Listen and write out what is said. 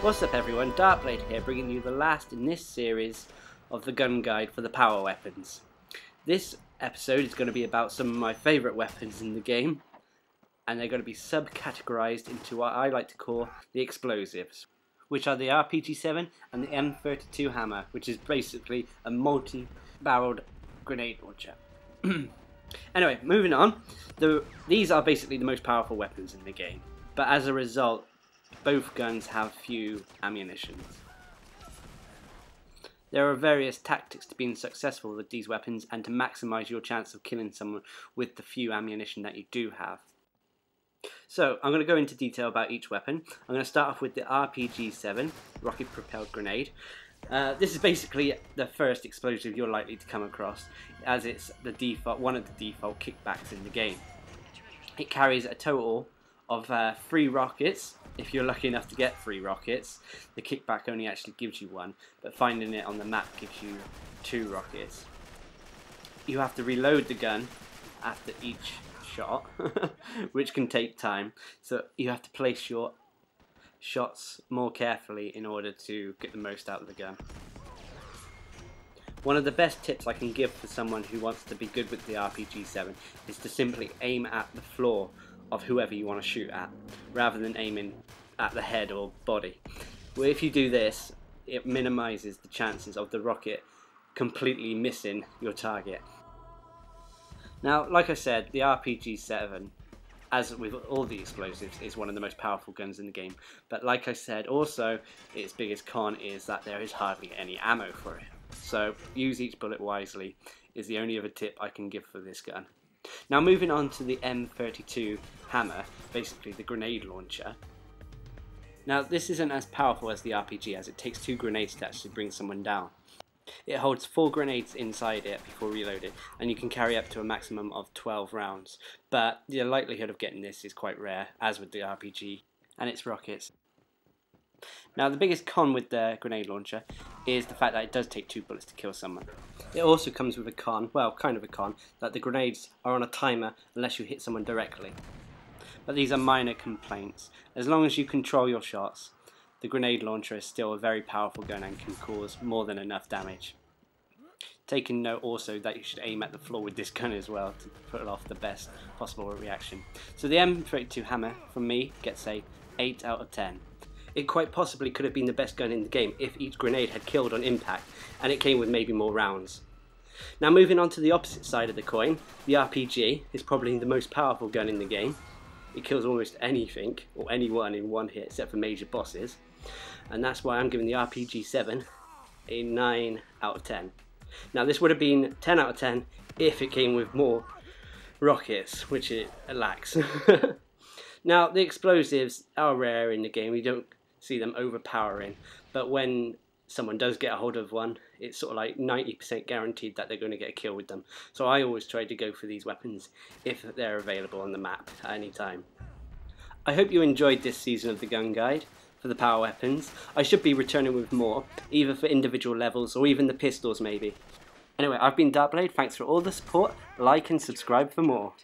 What's up everyone, Darcblade here, bringing you the last in this series of the gun guide for the power weapons. This episode is going to be about some of my favourite weapons in the game, and they're going to be sub-categorised into what I like to call the explosives, which are the RPG7 and the M32 Hammer, which is basically a multi-barreled grenade launcher. Anyway, moving on, these are basically the most powerful weapons in the game, but as a result, both guns have few ammunitions. There are various tactics to being successful with these weapons and to maximise your chance of killing someone with the few ammunition that you do have. So, I'm going to go into detail about each weapon. I'm going to start off with the RPG7, Rocket-Propelled Grenade. This is basically the first explosive you're likely to come across, as it's one of the default kickbacks in the game. It carries a total of 3 rockets. If you're lucky enough to get 3 rockets, the kickback only actually gives you 1, but finding it on the map gives you 2 rockets. You have to reload the gun after each shot, which can take time, so you have to place your shots more carefully in order to get the most out of the gun. One of the best tips I can give for someone who wants to be good with the RPG7 is to simply aim at the floor of whoever you want to shoot at, rather than aiming at the head or body. Well, if you do this, it minimises the chances of the rocket completely missing your target. Now, like I said, the RPG7, as with all the explosives, is one of the most powerful guns in the game, but like I said, also its biggest con is that there is hardly any ammo for it. So use each bullet wisely is the only other tip I can give for this gun. Now moving on to the M32 Hammer, basically the grenade launcher. Now this isn't as powerful as the RPG, as it takes 2 grenades to actually bring someone down. It holds 4 grenades inside it before reloaded, and you can carry up to a maximum of 12 rounds, but the likelihood of getting this is quite rare, as with the RPG and its rockets. Now the biggest con with the grenade launcher is the fact that it does take 2 bullets to kill someone. It also comes with a con, well kind of a con, that the grenades are on a timer unless you hit someone directly. But these are minor complaints. As long as you control your shots, the grenade launcher is still a very powerful gun and can cause more than enough damage. Taking note also that you should aim at the floor with this gun as well to put off the best possible reaction. So the M32 Hammer from me gets a 8 out of 10. It quite possibly could have been the best gun in the game if each grenade had killed on impact and it came with maybe more rounds. Now moving on to the opposite side of the coin, the RPG is probably the most powerful gun in the game. It kills almost anything or anyone in one hit except for major bosses, and that's why I'm giving the RPG7 a 9 out of 10. Now this would have been 10 out of 10 if it came with more rockets, which it lacks. Now the explosives are rare in the game, you don't see them overpowering, but when someone does get a hold of one, it's sort of like 90% guaranteed that they're going to get a kill with them. So I always try to go for these weapons if they're available on the map at any time. I hope you enjoyed this season of the gun guide for the power weapons. I should be returning with more, either for individual levels or even the pistols maybe. Anyway, I've been Darcblade, thanks for all the support, like and subscribe for more.